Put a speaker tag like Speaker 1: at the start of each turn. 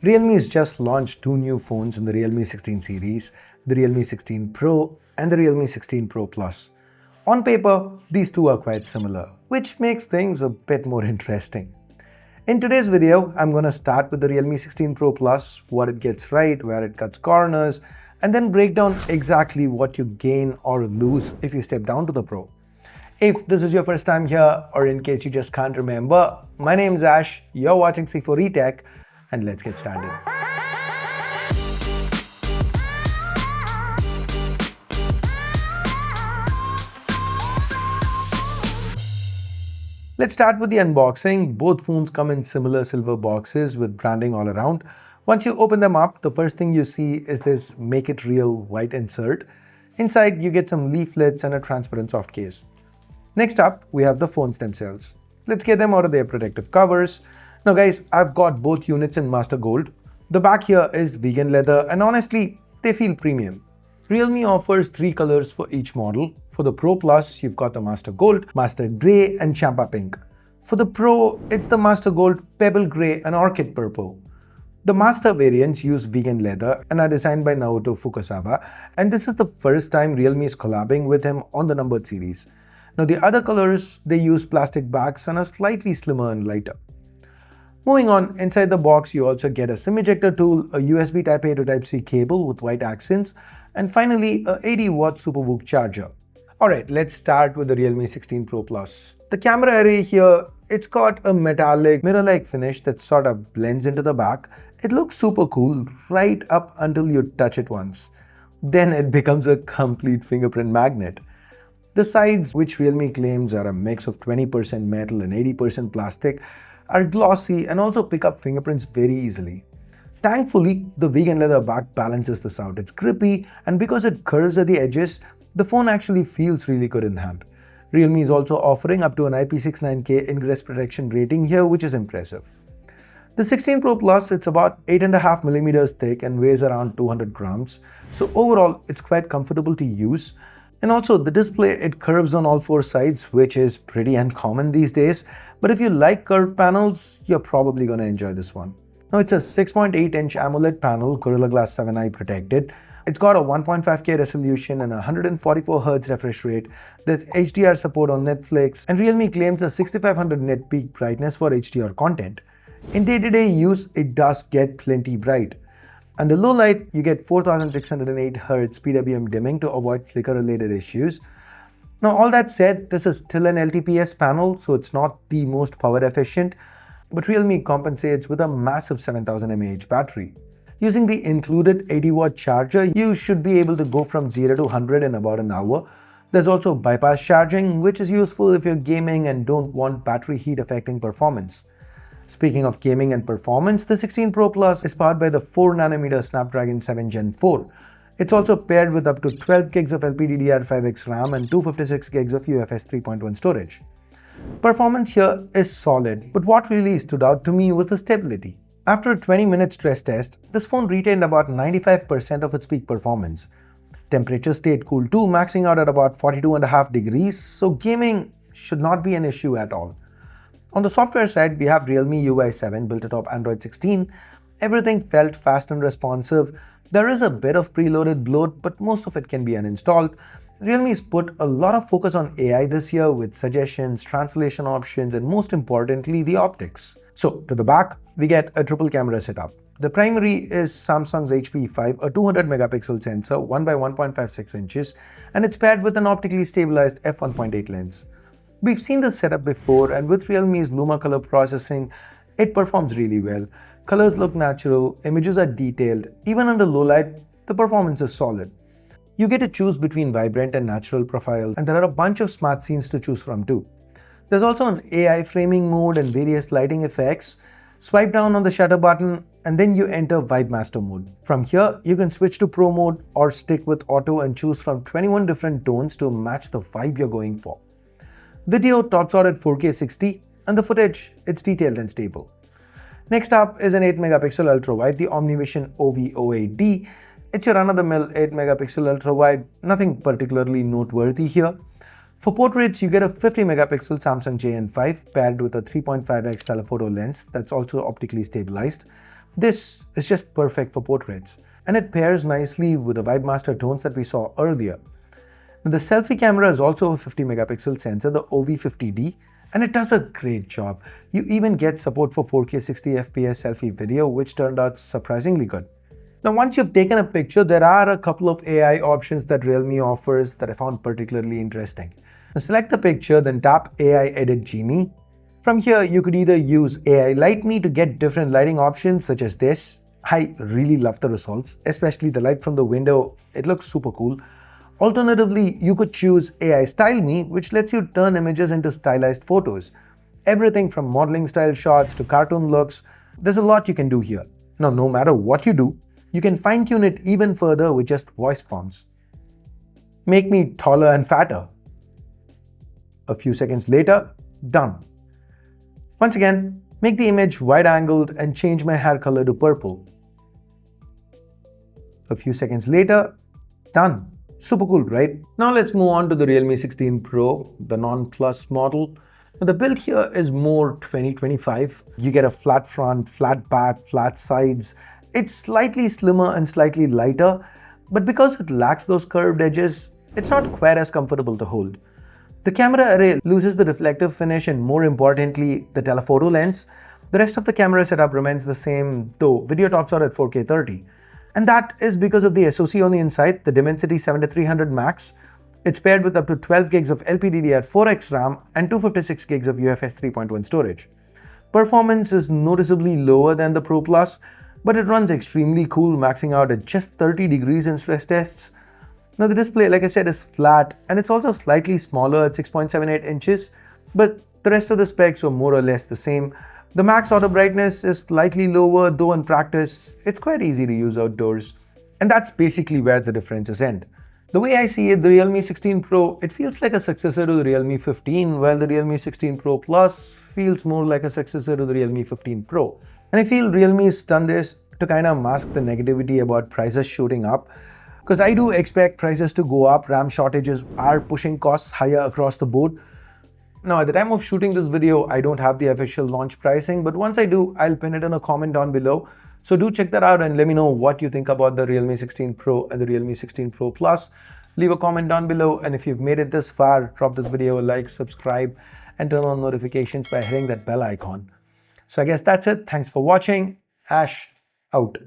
Speaker 1: Realme's just launched two new phones in the Realme 16 series, the Realme 16 Pro and the Realme 16 Pro Plus. On paper, these two are quite similar, which makes things a bit more interesting. In today's video, I'm going to start with the Realme 16 Pro Plus, what it gets right, where it cuts corners, and then break down exactly what you gain or lose if you step down to the Pro. If this is your first time here, or in case you just can't remember, my name is Ash, you're watching C4eTech, and let's get started. Let's start with the unboxing. Both phones come in similar silver boxes with branding all around. Once you open them up, the first thing you see is this Make It Real white insert. Inside, you get some leaflets and a transparent soft case. Next up, we have the phones themselves. Let's get them out of their protective covers. Now guys, I've got both units in Master Gold. The back here is vegan leather and honestly, they feel premium. Realme offers three colors for each model. For the Pro Plus, you've got the Master Gold, Master Grey and Champa Pink. For the Pro, it's the Master Gold, Pebble Grey and Orchid Purple. The Master variants use vegan leather and are designed by Naoto Fukasawa, and this is the first time Realme is collabing with him on the numbered series. Now the other colors, they use plastic backs and are slightly slimmer and lighter. Moving on, inside the box you also get a SIM ejector tool, a USB Type-A to Type-C cable with white accents, and finally a 80-watt SuperVOOC charger. Alright, let's start with the Realme 16 Pro Plus. The camera array here, it's got a metallic mirror-like finish that sort of blends into the back. It looks super cool right up until you touch it once. Then it becomes a complete fingerprint magnet. The sides, which Realme claims are a mix of 20% metal and 80% plastic, are glossy and also pick up fingerprints very easily. Thankfully, the vegan leather back balances this out. It's grippy, and because it curves at the edges, the phone actually feels really good in hand. Realme is also offering up to an IP69K ingress protection rating here, which is impressive. The 16 Pro Plus, it's about 8.5mm thick and weighs around 200 grams. So overall, it's quite comfortable to use. And also the display, it curves on all four sides, which is pretty uncommon these days. But if you like curved panels, you're probably going to enjoy this one. Now it's a 6.8-inch AMOLED panel, Gorilla Glass 7i protected. It's got a 1.5K resolution and a 144Hz refresh rate. There's HDR support on Netflix, and Realme claims a 6500 net peak brightness for HDR content. In day-to-day use, it does get plenty bright. Under low light, you get 4608 Hz PWM dimming to avoid flicker-related issues. Now all that said, this is still an LTPS panel, so it's not the most power efficient, but Realme compensates with a massive 7000 mAh battery. Using the included 80-watt charger, you should be able to go from 0 to 100 in about an hour. There's also bypass charging, which is useful if you're gaming and don't want battery heat affecting performance. Speaking of gaming and performance, the 16 Pro Plus is powered by the 4nm Snapdragon 7 Gen 4. It's also paired with up to 12 gigs of LPDDR5X RAM and 256 gigs of UFS 3.1 storage. Performance here is solid, but what really stood out to me was the stability. After a 20-minute stress test, this phone retained about 95% of its peak performance. Temperature stayed cool too, maxing out at about 42.5 degrees, so gaming should not be an issue at all. On the software side, we have Realme UI 7 built atop Android 16. Everything felt fast and responsive. There is a bit of preloaded bloat, but most of it can be uninstalled. Realme's put a lot of focus on AI this year with suggestions, translation options, and most importantly, the optics. So, to the back, we get a triple camera setup. The primary is Samsung's HP5, a 200 megapixel sensor, 1 by 1.56 inches, and it's paired with an optically stabilized f1.8 lens. We've seen this setup before, and with Realme's Luma color processing, it performs really well. Colors look natural, images are detailed, even under low light, the performance is solid. You get to choose between vibrant and natural profiles, and there are a bunch of smart scenes to choose from too. There's also an AI framing mode and various lighting effects. Swipe down on the shutter button and then you enter Vibe Master mode. From here, you can switch to Pro mode or stick with Auto and choose from 21 different tones to match the vibe you're going for. Video tops out at 4K 60 and the footage, it's detailed and stable. Next up is an 8 megapixel ultra-wide, the OmniVision OV08D. It's your run-of-the-mill 8 megapixel ultra-wide, nothing particularly noteworthy here. For portraits, you get a 50 megapixel Samsung JN5 paired with a 3.5x telephoto lens that's also optically stabilized. This is just perfect for portraits, and it pairs nicely with the Vibe Master tones that we saw earlier. Now, the selfie camera is also a 50 megapixel sensor, the OV50D, and it does a great job. You even get support for 4K 60fps selfie video, which turned out surprisingly good. Now, once you've taken a picture, there are a couple of AI options that Realme offers that I found particularly interesting. Now, select the picture, then tap AI Edit Genie. From here, you could either use AI Light Me to get different lighting options such as this. I really love the results, especially the light from the window. It looks super cool. Alternatively, you could choose AI Style Me, which lets you turn images into stylized photos. Everything from modeling style shots to cartoon looks, there's a lot you can do here. Now, no matter what you do, you can fine-tune it even further with just voice prompts. Make me taller and fatter. A few seconds later, done. Once again, make the image wide-angled and change my hair color to purple. A few seconds later, done. Super cool, right? Now let's move on to the Realme 16 Pro, the non-Plus model. Now the build here is more 2025. You get a flat front, flat back, flat sides. It's slightly slimmer and slightly lighter, but because it lacks those curved edges, it's not quite as comfortable to hold. The camera array loses the reflective finish and, more importantly, the telephoto lens. The rest of the camera setup remains the same, though video tops out at 4K 30. And that is because of the SoC on the inside, the Dimensity 7300 Max. It's paired with up to 12 gigs of LPDDR4X RAM and 256 gigs of UFS 3.1 storage. Performance is noticeably lower than the Pro Plus, but it runs extremely cool, maxing out at just 30 degrees in stress tests. Now the display, like I said, is flat, and it's also slightly smaller at 6.78 inches, but the rest of the specs are more or less the same. The max auto brightness is slightly lower, though in practice, it's quite easy to use outdoors. And that's basically where the differences end. The way I see it, the Realme 16 Pro, it feels like a successor to the Realme 15, while the Realme 16 Pro Plus feels more like a successor to the Realme 15 Pro. And I feel Realme's done this to kind of mask the negativity about prices shooting up. Because I do expect prices to go up. RAM shortages are pushing costs higher across the board. Now, at the time of shooting this video, I don't have the official launch pricing, but once I do, I'll pin it in a comment down below. So do check that out and let me know what you think about the Realme 16 Pro and the Realme 16 Pro Plus. Leave a comment down below, and if you've made it this far, drop this video a like, subscribe, and turn on notifications by hitting that bell icon. So I guess that's it. Thanks for watching. Ash out.